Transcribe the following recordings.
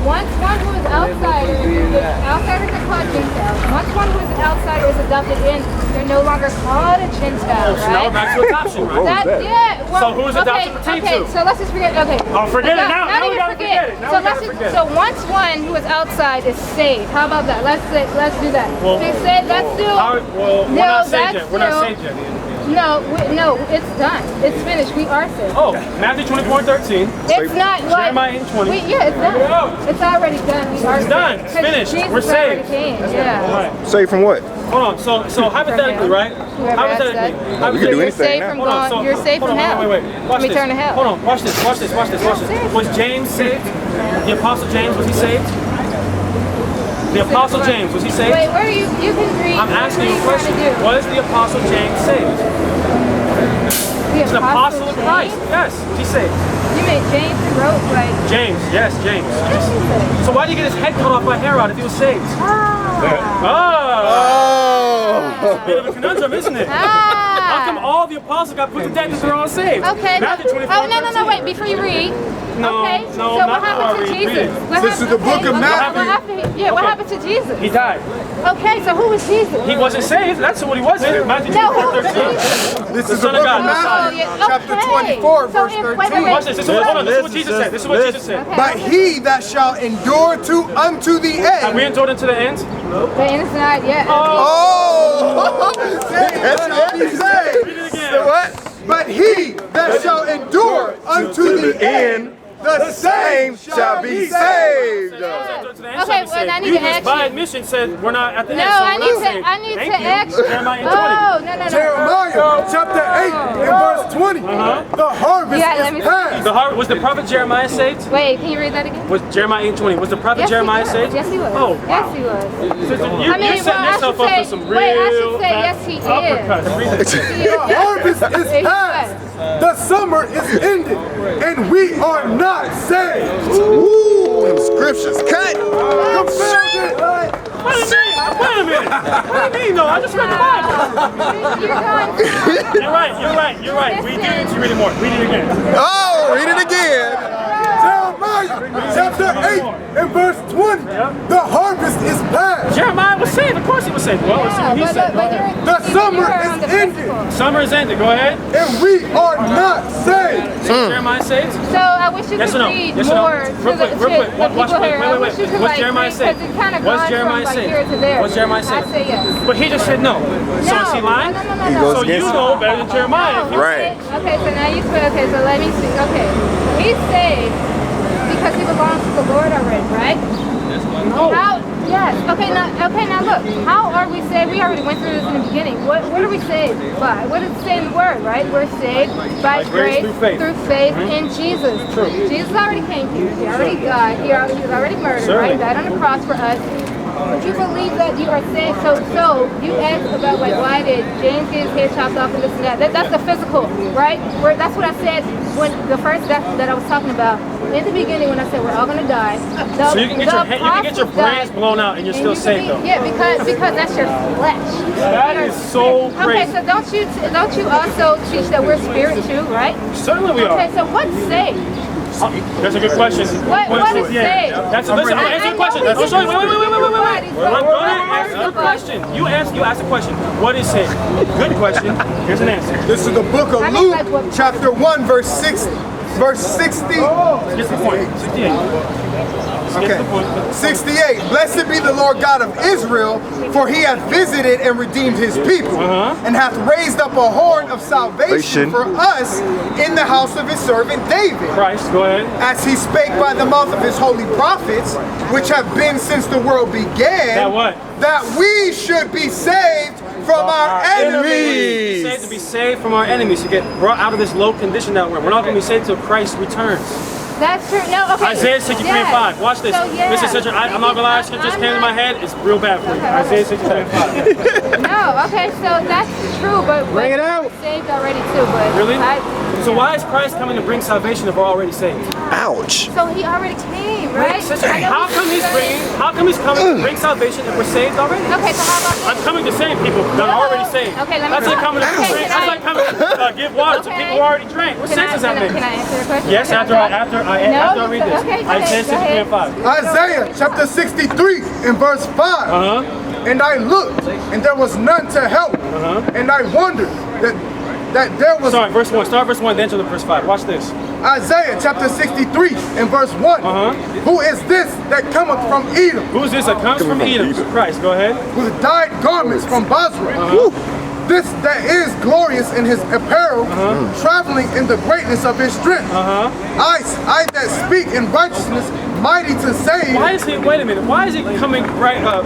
once one who is outsiders are called Gentiles. Once one who is an outsider is adopted in, they're no longer called a Gentile, So now we're back to adoption, right? Well, so who's adoption pertain to? Okay, so let's just forget, Oh, forget it now. Now we gotta forget it. So once one who is outside is saved, how about that? Let's do that. Well, let's do. Well, we're not saved yet. We're not saved yet. No, it's done. It's finished. We are saved. Oh, Matthew 24:13. It's not like Jeremiah 8:20. Yeah, it's done. It's already done. We are It's done. It's finished. We're saved. Yeah. Right. Saved from what? Hold on. So hypothetically, right? Hypothetically, we can do anything now. You're saved from hell. Wait. Watch this. Return to hell. Hold on. Watch this. Was James saved? The Apostle James, was he saved? The Apostle James, was he saved? Wait, where are you? You can read. I'm asking you a question. Was the Apostle James saved? He's an apostle of Christ. Yes, he's saved. You mean James who wrote like? James, yes, James. So why did he get his head cut off by Herod if he was saved? It's a bit of a conundrum, isn't it? How come all the apostles got put to death if they're all saved? Okay. Matthew 24:13. No, wait, before you read. No, okay. no, so not what happened to Jesus? This is the book of Matthew. What happened to Jesus? He died. Okay, so who was Jesus? He wasn't saved, that's what he wasn't. Matthew No, 24:13. This is the book of Matthew, chapter 24, verse 13. Watch this. This is what Jesus said. This is what Jesus said. But he that shall endure unto the Have we end. endured unto the end? The end is not yet. Oh! That's what he said. Read it again. What? But he that shall endure unto the end, the same shall be saved. Okay, well, I need to ask by you. admission said we're not at the end. No, so I need to ask you. Jeremiah 8:20. Oh, no. Jeremiah chapter 8 and verse 20. The harvest is past. Was the prophet Jeremiah saved? Wait, can you read that again? Was Jeremiah 8:20? Was the prophet Yes, Jeremiah he was. saved? Yes, he was. Oh, wow. Yes, he was. You're setting yourself up for some real I should say yes, he is. uppercuts. The harvest is past. The summer is ended. And we are not saved. Ooh, them scriptures cut. Wait a minute. What do you mean, though? I just read the Bible. You're right. We do need to read it more. Read it again. Oh, read it again. Jeremiah chapter 8 and verse 20. The harvest is past. Jeremiah was saved. Of course he was saved. Well, let's see what he said. The summer is ended. Summer is ended. Go ahead. And we are not saved. So Jeremiah saved? So I wish you could read more to the people here. I wish you could What's Jeremiah saved? because it kind of What's gone Jeremiah from like saved? here to there. What's Jeremiah saved? I say yes. But he just said no. So is he lying? No. He goes So you against know better than Jeremiah. Right. Okay, so now you say, okay, so let me see. Okay, he's saved because he belongs to the Lord already, right? No. Yes. Okay, now look. How are we saved? We already went through this in the beginning. What are we saved by? What does it say in the Word, right? We're saved by grace through faith in Jesus. True. Jesus already came here. He already died. He was already murdered, right? He died on the cross for us. Would you believe that you are saved? So you asked about like why did James get his head chopped off and this and that. That's the physical, right? That's what I said when the first death that I was talking about in the beginning when I said we're all gonna die. So you can get your brains blown out and you're still saved though. Yeah, because that's your flesh. That is so crazy. Okay, so don't you also teach that we're spirit too, right? Certainly we are. Okay, so what's saved? That's a good question. What is saved? Listen, I'm answering the question. Wait. Don't answer the question. You ask the question. What is saved? Good question. Here's an answer. This is the book of Luke, chapter 1, verse 6. Verse 60. Get the point. 68. Okay. 68. Blessed be the Lord God of Israel, for he hath visited and redeemed his people, and hath raised up a horn of salvation for us in the house of his servant David. Christ, go ahead. As he spake by the mouth of his holy prophets, which have been since the world began, That what? that we should be saved from our enemies. Saved to be saved from our enemies, to get brought out of this low condition that we're in. We're not going to be saved till Christ returns. That's true. No, okay. Isaiah 63 and 5. Watch this. So, yeah. This is such a, I'm not going to lie, it just came to my head. It's real bad for you. Isaiah 63 and 5. No, okay, so that's true, but Bring it out. we're saved already too, but Really? So why is Christ coming to bring salvation if we're already saved? Ouch. So he already came. right? Sister, how come he's coming to bring salvation if we're saved already? Okay, so how about this? I'm coming to save people that are already saved. Okay, let me That's like coming to drink. That's like coming to give water to people who already drank. What sense does that make? Can I answer the question? Yes, after I read this. Okay, Isaiah 63 and 5. Isaiah chapter 63 and verse 5. And I looked, and there was none to help. And I wondered that there was... Sorry, verse 1. Start verse 1, then to the verse 5. Watch this. Isaiah chapter 63 and verse 1. Who is this that cometh from Edom? Who is this that comes from Edom? Christ, go ahead. With dyed garments from Basra. This that is glorious in his apparel, traveling in the greatness of his strength. I that speak in righteousness, mighty to save. Why is he, wait a minute, why is he coming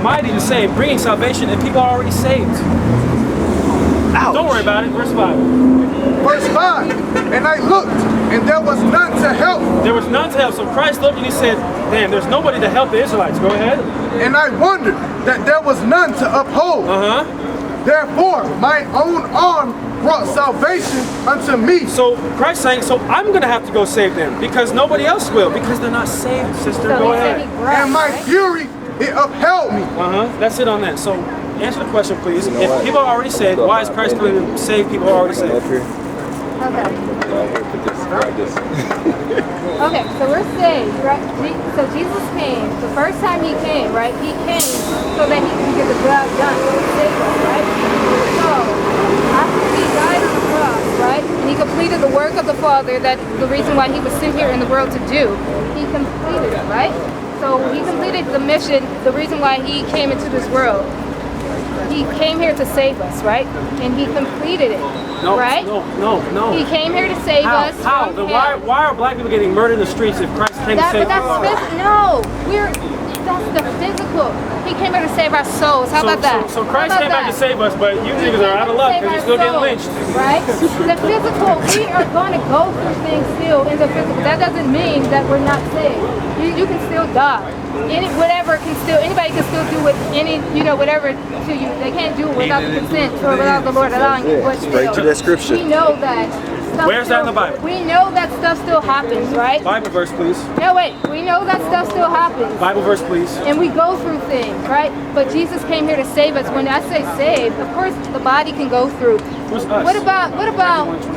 mighty to save, bringing salvation if people are already saved? Ouch. Don't worry about it, verse 5. Verse 5, and I looked, and there was none to help. There was none to help, so Christ looked and he said, damn, there's nobody to help the Israelites, go ahead. And I wondered that there was none to uphold. Therefore, my own arm brought salvation unto me. So Christ saying, so I'm going to have to go save them because nobody else will, because they're not saved, sister. So go ahead. And my fury, it upheld me. That's it on that. So answer the question, please. If people are already saved, why is Christ going to save people who are already saved? Okay, so we're saved, right? So Jesus came, the first time he came, right? He came so that he can get the job done, to save us, right? So, after he died on the cross, right? And he completed the work of the Father, that the reason why he was sent here in the world to do, he completed it, right? So he completed the mission, the reason why he came into this world. He came here to save us, right? And he completed it, right? No. He came here to save us. How? Then why are black people getting murdered in the streets if Christ came to save us? That's the physical. He came here to save our souls. How about that? So Christ came back to save us, but you niggas are out of luck because you're still getting lynched. Right? The physical, we are going to go through things still in the physical. That doesn't mean that we're not saved. You can still die. Anybody can still do whatever to you. They can't do it without the consent or without the Lord allowing you. But straight to that scripture. We know that. Where's that in the Bible? We know that stuff still happens, right? Bible verse, please. No, wait. We know that stuff still happens. Bible verse, please. And we go through things, right? But Jesus came here to save us. When I say save, of course the body can go through. What's us? What about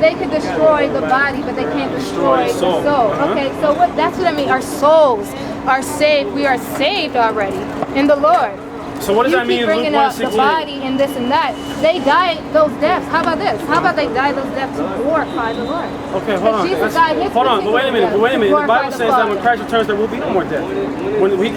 they can destroy the body, but they can't destroy the soul? Okay, so that's what I mean. Our souls are saved. We are saved already in the Lord. So what does that mean? You keep bringing up the body and this and that. They died those deaths. How about this? How about they died those deaths to glorify the Lord? Okay, hold on. Jesus died his hold on, but wait a minute. The Bible says that when Christ returns, there will be no more death.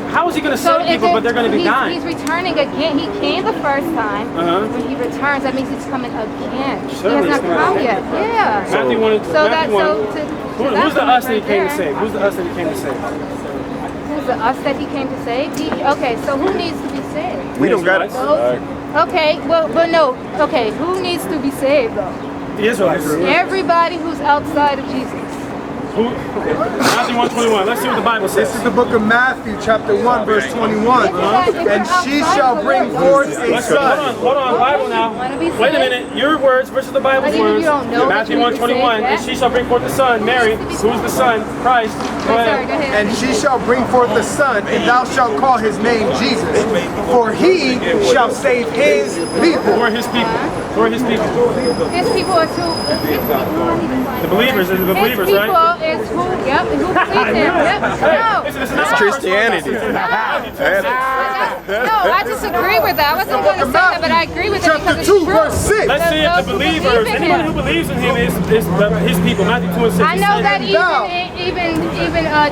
How is he going to save people, but they're going to be dying? He's returning again. He came the first time. When he returns, that means he's coming again. Certainly he has not come yet. Yeah. Matthew 1. Who's the us that he came to save? Who's the us that he came to save? Who's the us that he came to save? Okay, so who needs to be saved? We don't got it. Okay, but no. Okay, who needs to be saved though? The Israelites. Everybody who's outside of Jesus. Matthew 1:21. Let's see what the Bible says. This is the book of Matthew, chapter 1, verse 21. And she shall bring forth a son. Hold on, Bible now. Wait a minute. Your words versus the Bible's words. Matthew 1:21. And she shall bring forth the son, Mary. Who's the son? Christ. Go ahead. And she shall bring forth the son, and thou shalt call his name Jesus. For he shall save his people. Who are his people? Who are his people? His people is who? The believers. The believers, right? Is who? Yep. Who believes him? Yep. No. It's Christianity. No, I disagree with that. I wasn't going to say that, but I agree with it because it's true. Verse 6. Let's see if the believers, anybody who believes in him is his people. Matthew 2 and 6. I know that even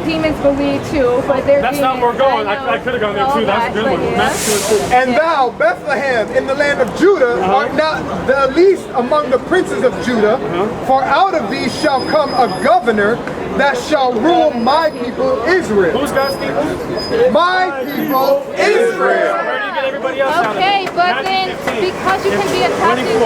demons believe too, but they're that's not where we're going. I could have gone there too. That's a good one. Matthew 2 and 6. And thou, Bethlehem, in the land of Judah, art not the least among the princes of Judah, for out of thee shall come a governor that shall rule my people Israel. Who's God's people? My people Israel. Where do you get everybody else out of it? Okay, but then because you can be attached in,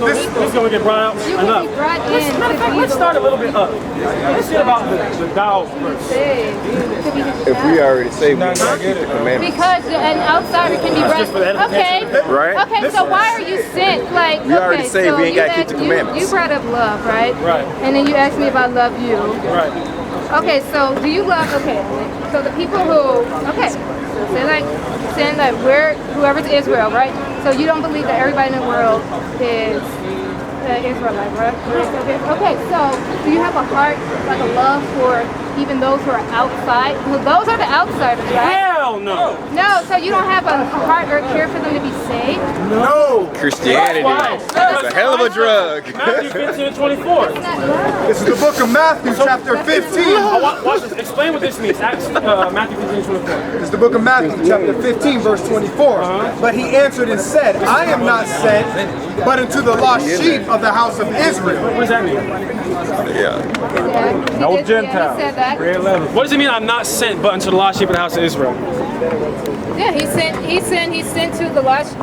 this is going to get brought out you enough. can be brought in. Matter of fact, let's start a little bit up. Let's see about the thou first. If we already saved, we ain't got to keep the commandments. Because an outsider can be just for the brought. Okay. Right? Okay, so why are you sent? Like, We already saved, we ain't got to keep the commandments. You brought up love, right? Right. And then you asked me about love you. Right. Okay, so do you love, okay, so the people who, okay, saying that we're, whoever's Israel, right? So you don't believe that everybody in the world is Israelite, right? Okay, so do you have a heart, like a love for even those who are outside? Well, those are the outsiders, right? Hell no. No, so you don't have a heart or care for them to be saved? No. Christianity is a hell of a drug. Matthew 15:24. This is the book of Matthew, chapter 15. Watch this. Explain what this means. Matthew 15:24. This is the book of Matthew, chapter 15, verse 24. But he answered and said, I am not sent, but unto the lost sheep of the house of Israel. What does that mean? Yeah. No Gentiles. Yeah, he said that. What does it mean I'm not sent but unto the lost sheep of the house of Israel? Yeah, he sent to the lost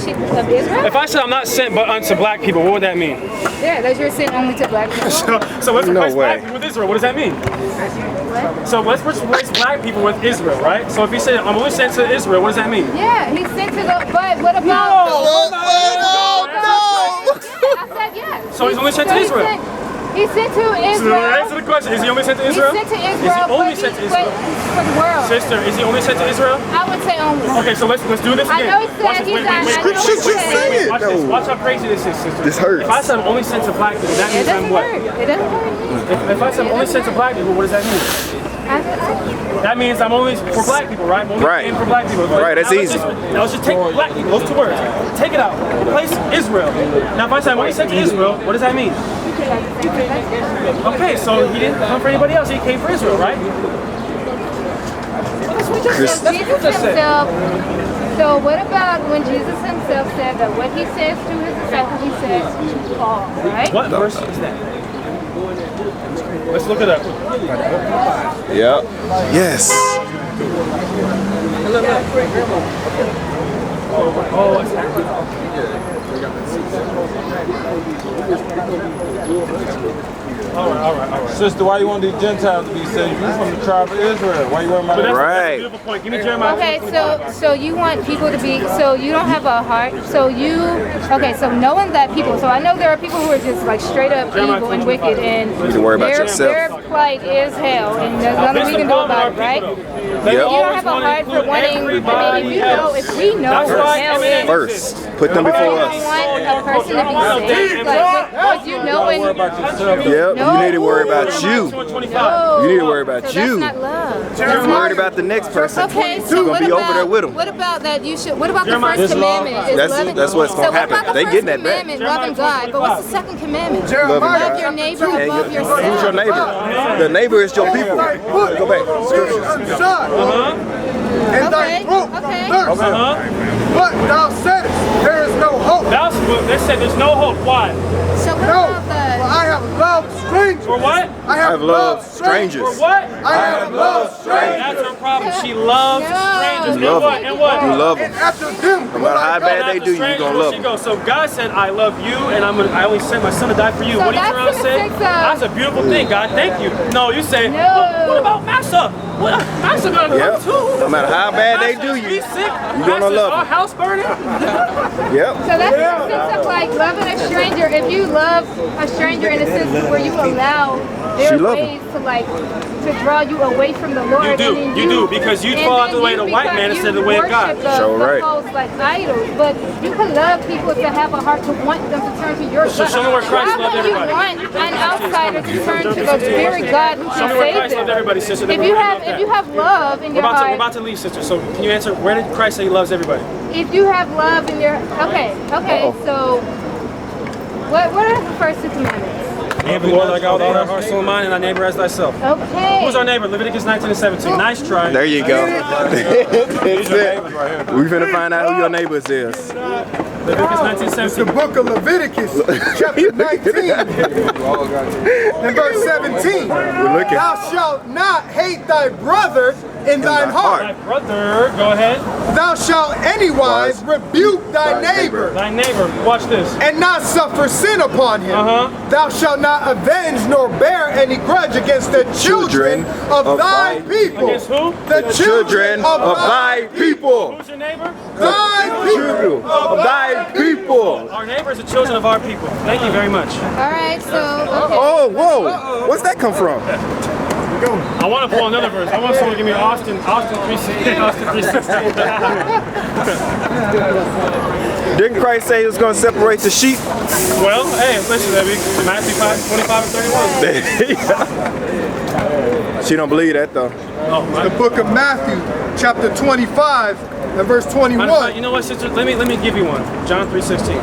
sheep of Israel? If I said I'm not sent but unto black people, what would that mean? Yeah, that you're sent only to black people. So let's replace black people with Israel. What does that mean? What? So let's replace black people with Israel, right? So if he said I'm only sent to Israel, what does that mean? Yeah, he sent to the, but what about? No! I said yes. So he's only sent to Israel. He sent to So Israel. answer the question. Is he only sent to Israel? He's sent to Israel. Is he only sent to Israel? For the world. Sister, is he only sent to Israel? I would say only. Okay, so let's do this again. I know he said Watch this. he's Wait, not. wait, I know he said. Watch this. Watch how crazy this is, sister. This hurts. If I said I'm only sent to black people, that It means I'm doesn't what? hurt. It doesn't hurt. If I said I'm only sent to black people, what does that mean? That means I'm only for black people, right? I'm only aiming for black people. Right, that's easy. Now let's just take black people, those two words. Take it out. Replace Israel. Now if I say I'm only sent to Israel, what does that mean? Okay, so he didn't come for anybody else, he came for Israel, right? Jesus himself. So what about when Jesus himself said that what he says to his disciples, he says to all, right? What verse is that? Let's look it up. Yep. Yes. All right. Sister, why you want these Gentiles to be saved? You from the tribe of Israel. Why you worry about that? That's a beautiful point. Give me Jeremiah. Okay, so you want people to be, so you don't have a heart, so knowing that people, so I know there are people who are just like straight up evil and wicked and You can worry about yourself. their plight is hell and there's nothing we can do about it, right? They You don't always have a wanna heart for include wanting, everybody if we know That's why hell is, First, put them before you us. want a person to be saved, like, what you know and, Yep. No. You need to worry about you. no. You need to worry about So you. that's not love. You're worried about the next person. Okay, You're so gonna what be about, over there with them. what about that you should, what about the Jeremiah, first this law- commandment? Is That's- loving, that's what's gonna so happen. What about They the getting first that back. commandment, loving God, but what's the second commandment? Loving Love God. your neighbor And above yourself. who's your neighbor? The neighbor is your people. Go back. And thy Okay, throat okay. thirst. But thou saidst, there is no hope. They said there's no hope. Why? So what No, about for the, I have loved strangers. For what? I have loved strangers. For what? I have loved strangers. That's her problem. She loves No. strangers. You love And what? them. You love And them. after them, No matter how bad After they do, you strangers, gonna where love she them. goes. So God said, I love you, and I only sent my son to die for you. So What do you that's turn around and say? in the sense of- That's a beautiful thing, God. Thank you. No, you say, No. well, what about Massa? Well, Massa gonna Yep. hurt too. No matter how bad they Massa, do he's you, sick. you gonna Massa's love our him. house burning. Yep. so that's in the sense of like loving a stranger. If you love a stranger in a sense where you allow She their love ways to like to draw you away from the Lord. You do, and then you do, because you and fall out then the way you of the white become- man you instead of the way of God. worship the So right. false, like idols, but you can love people to have a heart to want them to turn to your God. show me where Christ loved How can you everybody. want an outsider to turn to the very God who Show can me where save Christ loved them? everybody, sister. Then If we're you gonna have love if that. you have love in We're your about heart, to leave, sister. So can you answer, where did Christ say he loves everybody? if you have love in your okay, so what are the first two commandments? Love the Lord thy God with all thy heart, soul, and mind, and thy neighbor as thyself. Okay. Who's our neighbor? Leviticus 19:17. Nice try. There you go. That's it. We finna find out who your neighbors is. Leviticus It's the 19:17. book of Leviticus, chapter 19, and verse 17. looking. Thou shalt not hate thy brother in thine My heart. brother, go ahead. Thou shalt anywise rebuke thy neighbor, Thy neighbor. Watch this. and not suffer sin upon him. Thou shalt not avenge nor bear any grudge against the children of thy people. Against who? The Children of thy people. Who's your neighbor? Thy people. Children of thy people. Our neighbor is the children of our people. Thank you very much. All right, so okay. Oh, whoa. What's that come from? I want to pull another verse. I want someone to give me Austin 3:16. Austin 3:16. Didn't Christ say he was going to separate the sheep? Well, hey, listen, baby. Matthew 5:25 and 31. She don't believe that though. Oh, The book of Matthew, chapter 25 and verse 21. You know what, sister? Let me give you one. John 3:16.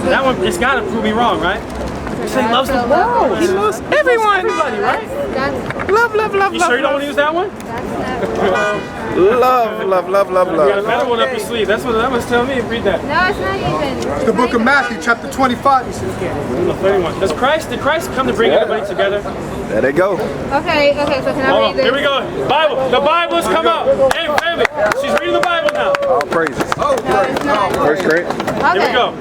That one, it's got to prove me wrong, right? He said he loves the world. He loves everyone. Everybody, right? Love. You sure you don't want to use that one? Love. You got a better one up your sleeve. That's what that was telling me. Read that. No, it's not even. It's the book of Matthew, chapter 25. 31. Did Christ come to bring everybody together? There they go. Okay, so can I read this? Here we go. Bible. The Bible has come out. Hey, family. She's reading the Bible now. All praises. No, it's not. First grade. Okay. Here we go.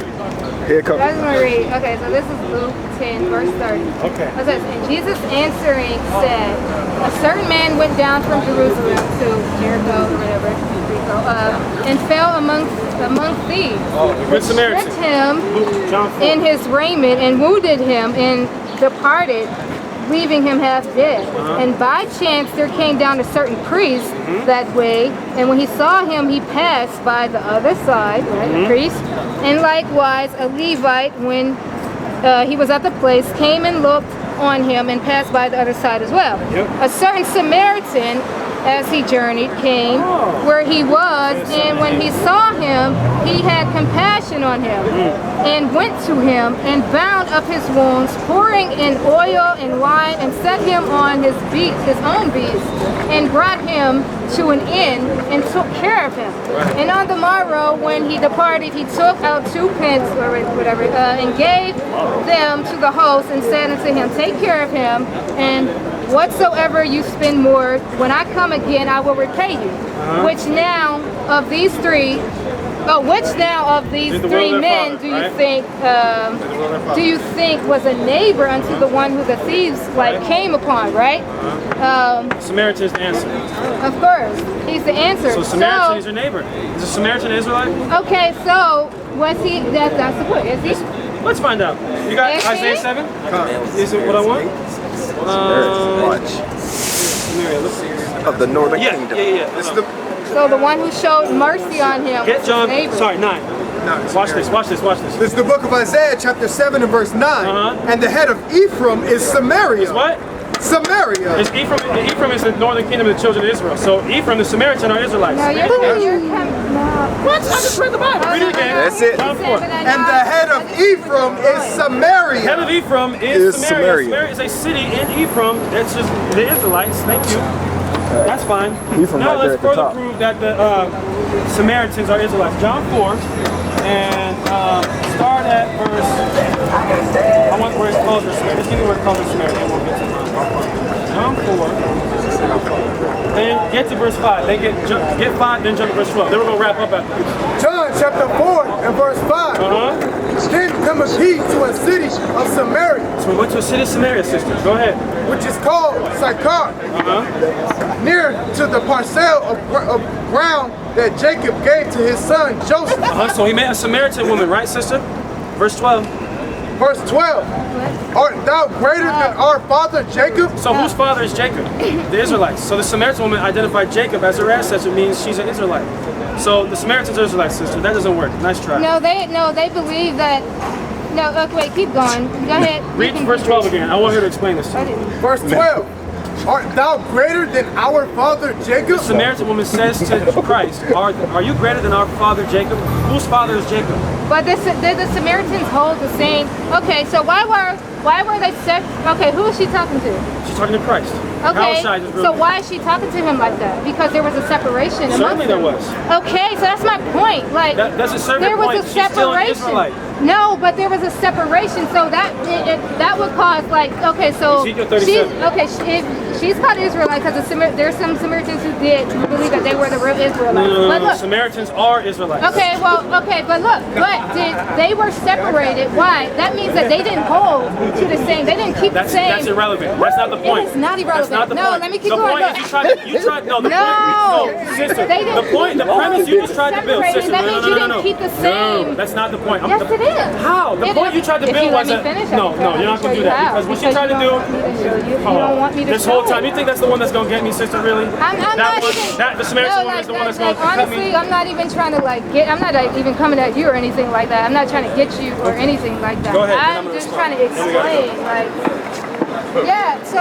Here it comes. I just want to read. Okay, so this is Luke 10, verse 30. Okay. It says, and Jesus answering said, a certain man went down from Jerusalem to Jericho or whatever, and fell among thieves. Oh, the Good Samaritan. Stripped him John 4. in his raiment and wounded him and departed, leaving him half dead. And by chance there came down a certain priest that way, and when he saw him, he passed by the other side, right, the priest. And likewise a Levite, when he was at the place, came and looked on him and passed by the other side as well. A certain Samaritan, as he journeyed, came where he was, and when he saw him, he had compassion on him, and went to him and bound up his wounds, pouring in oil and wine, and set him on his own beast, and brought him to an inn, and took care of him. And on the morrow, when he departed, he took out 2 pence or whatever, and gave them to the host, and said unto him, take care of him, and whatsoever you spend more, when I come again, I will repay you. Which now of these three men do you think was a neighbor unto the one who the thieves came upon, right? Samaritan is the answer. Of course, he's the answer. So Samaritan is your neighbor. Is a Samaritan Israelite? Okay, so was he? That's the point. Is he? Let's find out. You got Is Isaiah he? 7? Is it what I want? Watch. Of the northern kingdom. It's the So the one who showed mercy on him Get was John, his neighbor. sorry, 9. Watch this. This is the book of Isaiah, chapter 7 and verse 9. And the head of Ephraim is Samaria. Is what? Samaria. Is Ephraim is the northern kingdom of the children of Israel. So Ephraim, the Samaritan, are Israelites. No, you're What? I just read the Bible. Read it again. That's it. John 4. And the head of Ephraim is Samaria. Head of Ephraim is Samaria. Samaria is a city in Ephraim. That's just the Israelites. Thank you. That's fine. Ephraim Now right there let's at the further top. prove that the Samaritans are Israelites. John 4, and start at verse. I want where it calls her Samaritan. Just give me where it calls her Samaritan. We'll get to it. John 4. Then get to verse 5. Then get 5, then jump to verse 12. Then we're going to wrap up after this. John chapter 4 and verse 5. Then cometh he to a city of Samaria, So we went to a city of Samaria, sister. Go ahead. which is called Sicarii, near to the parcel of ground that Jacob gave to his son Joseph. So he met a Samaritan woman, right, sister? Verse 12. Verse 12. Art thou greater than our father Jacob? So whose father is Jacob? The Israelites. So the Samaritan woman identified Jacob as her ancestor, means she's an Israelite. So the Samaritans are Israelites, sister. That doesn't work. Nice try. No, they believe that. No, okay, wait, keep going. Go ahead. Read verse 12 again. I want her to explain this to you. Verse 12. Art thou greater than our father Jacob? The Samaritan woman says to Christ, are you greater than our father Jacob? Whose father is Jacob? But the Samaritans hold the same. Okay, so why were they okay, who is she talking to? She's talking to Christ. Okay, so why is she talking to him like that? Because there was a separation amongst Certainly there them. was. Okay, so that's my point. Like That doesn't serve there your was point. a She's still an Israelite. separation. No, but there was a separation, so that would cause like okay, so Ezekiel 37. if she's called Israelite because there's some Samaritans who did believe that they were the real Israelites. No, But look, Samaritans are Israelites. okay, but look, they were separated. Why? That means that they didn't hold to the same. They didn't keep the same. That's irrelevant. That's not the point. It's not irrelevant. That's not the no, point. let me keep the going. Point is sister. They didn't, the premise you just tried to build, sister. That means you didn't keep the same. No, that's not the point. Yes, it is. How? The point you tried to build was that. No, you're not going to do that because what she tried to do. You don't want me to this whole time, you think that's the one that's going to get me, sister? Really? I'm not even. The Samaritan one is the one that's going to cut me. Honestly, I'm not even trying to I'm not even coming at you or anything like that. I'm not trying to get you or anything like that. Go ahead. I'm just trying to explain, yeah, so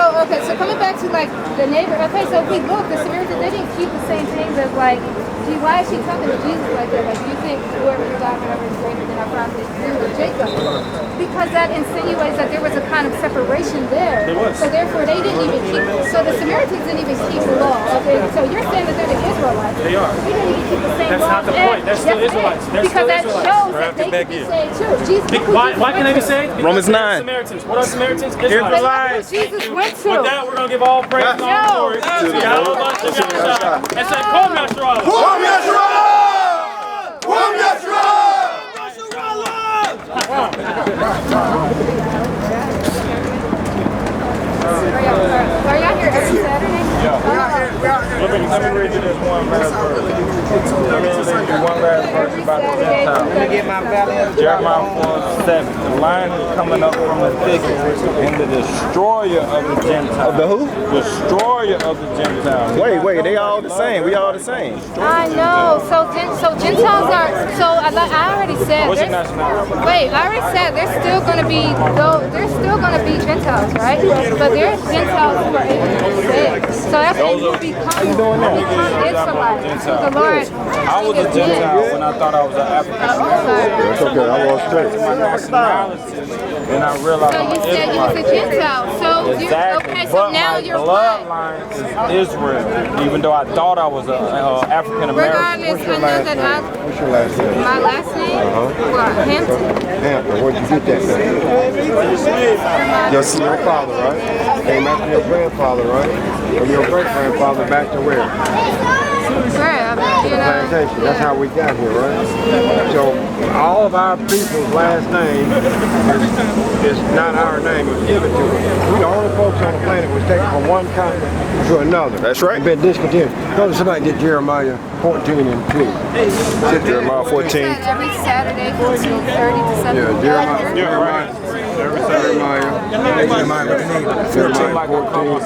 coming back to the neighbor, so if we look, the Samaritans, they didn't keep the same things as gee, why is she talking to Jesus like that? Do you think whoever you got, whatever is greater than our prophet or Jacob? Because that insinuates that there was a kind of separation there. There was. So therefore they didn't even keep, so the Samaritans didn't even keep the law. Okay, so you're saying that they're the Israelites. They are. They didn't even keep the same That's law. not the point. They're still Israelites. Because that shows that they can be saved too. Why can they be saved? Romans 9. Samaritans. What are Samaritans? Israelites. Jesus went to. With that, we're going to give all praise and all glory to Yahweh and say, Kom Yasharallah. Kom Yasharallah! Kom Yasharallah! Are y'all here every Saturday? Let me read you this one last verse. Let me read you one last verse about the Gentiles. Jeremiah 4:7. The lion is coming up from the thicket, and the destroyer of the Gentiles. Of the who? Destroyer of the Gentiles. Wait, they all the same. We all the same. I know. So Gentiles are. So I already said. What's your nationality? Wait, I already said there's still going to be Gentiles, right? But there's Gentiles who are able to be saved. So that's when you become Israelites. The Lord. I was a Gentile when I thought I was an African American. It's okay. I was straight. My nationality, and I realized So I'm you said you was a Gentile. So exactly. okay. So But now my you're what? bloodline is Israel, even though I thought I was an African American. Regardless, I know that What's your last name? my last name, what, Hampton. Hampton. Where'd you get that name? Your father, right? Came after your grandfather, right? From your great-grandfather back to where? Right, Plantation. That's how we got here, right? So all of our people's last name is not our name. It was given to us. We the only folks on the planet was taken from one continent to another. That's right. And been discontinued. Go to somebody and get Jeremiah 14 and 2. Jeremiah 14. Every Saturday from 2:30 to 7. Yeah, Jeremiah. Jeremiah 14,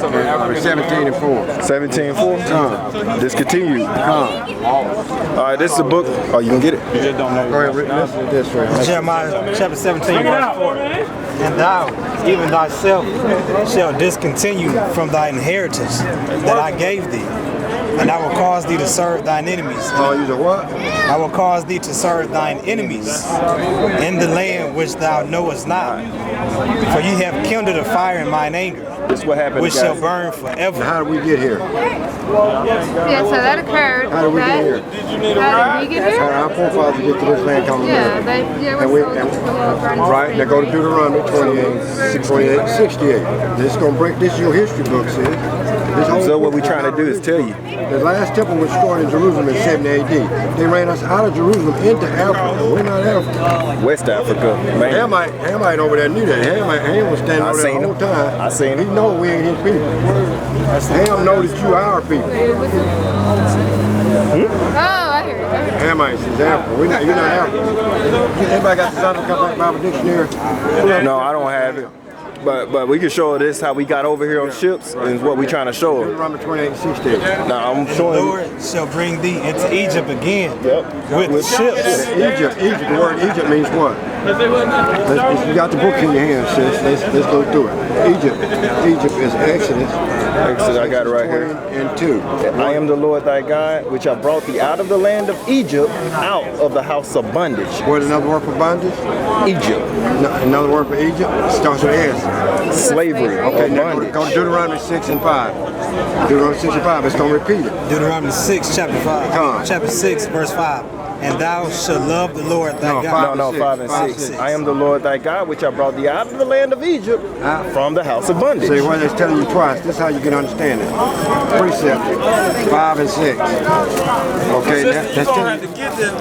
17 and 4. 17:4. Discontinued. All right, this is a book. Oh, you can get it. You just don't know. Go ahead, listen to this right. Jeremiah chapter 17, verse 4. And thou, even thyself, shall discontinue from thy inheritance that I gave thee. And I will cause thee to serve thine enemies. Oh, you the what? I will cause thee to serve thine enemies in the land which thou knowest not. For ye have kindled a fire in mine anger, This is what happened, which guys. shall burn forever. How did we get here? Yeah, so that occurred. How did we get here? How did we get How here? did our forefathers get to this land called Yeah, America? they And were sold right, now go to Deuteronomy 28, 68. This is gonna break, this is your history book, sis. This whole So what book we trying to do is tell you. The last temple was destroyed in Jerusalem in 70 AD. They ran us out of Jerusalem into Africa. We're not Africa. West Africa, man. Hamite over there knew that. Ham was standing over there the whole time. I seen him. He know we ain't his people. Ham know that you are our people. Oh, I hear you. Hamites is Africa. You're not African. Anybody got the Southern Compact Bible Dictionary? No, I don't have it. But we can show her this, how we got over here on ships, and what we trying to show her. Deuteronomy 28, 68. Now, I'm The showing you. Lord shall bring thee into Egypt again with ships. Egypt, the word Egypt means what? You got the book in your hand, sis. Let's go through it. Egypt is Exodus. Exodus, I got it right here. 20 and 2. I am the Lord thy God, which I brought thee out of the land of Egypt, out of the house of bondage. What's another word for bondage? Egypt. Another word for Egypt? Starts with S. Slavery. Okay, Or now bondage. go to Deuteronomy 6 and 5. Deuteronomy 6 and 5. It's going to repeat it. Deuteronomy 6, chapter 5. Come on. Chapter 6, verse 5. And thou shalt love the Lord thy God. No, 5 and 6. I am the Lord thy God, which I brought thee out of the land of Egypt from the house of bondage. See, what it's telling you twice. This is how you can understand it. Precept 5 and 6. Okay, that's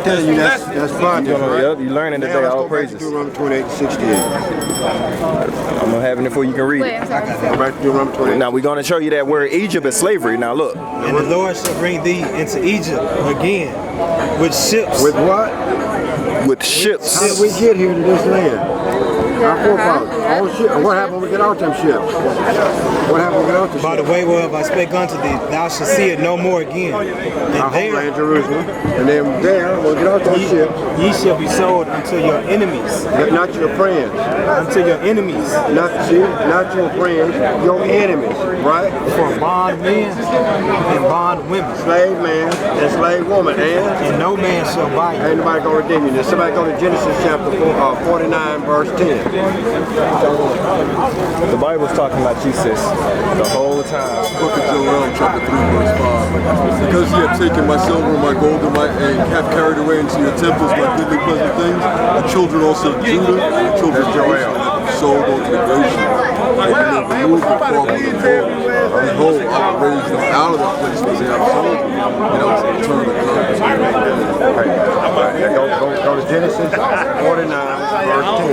telling you that's bondage, right? Yep, you learning today. All praises. Deuteronomy 28 to 68. I'm gonna have it before you can read Wait, it. I'm sorry. Go back to Deuteronomy 28. Now we're gonna show you that word Egypt is slavery. Now look. And the Lord shall bring thee into Egypt again with ships. With what? With ships. How did we get here to this land? Our forefathers. Oh, shit. What happened when we get out them ships? What happened when we get out the ships? By the way whereof I spake unto thee, thou shalt see it no more again. Our And homeland, Jerusalem. And then there, we'll get out those ships. ye shall be sold unto your enemies. Not your friends. Unto your enemies. Not your friends, your enemies, right? For bondmen and bondwomen. Slave man and slave woman, And no man shall buy you. ain't nobody gonna redeem you. Now somebody go to Genesis chapter 49, verse 10. The Bible's talking about you, sis, the whole time. Book of Joel, chapter 3, verse 5. Because ye have taken my silver and my gold and have carried away into your temples my goodly pleasant things, the children also of Judah, the children of Joel, have sold unto the Goshen. And you have removed the form of the Lord. Behold, I will raise them out of that place where they have sold them, and I will return the carcass. Go to Genesis 49, verse 10.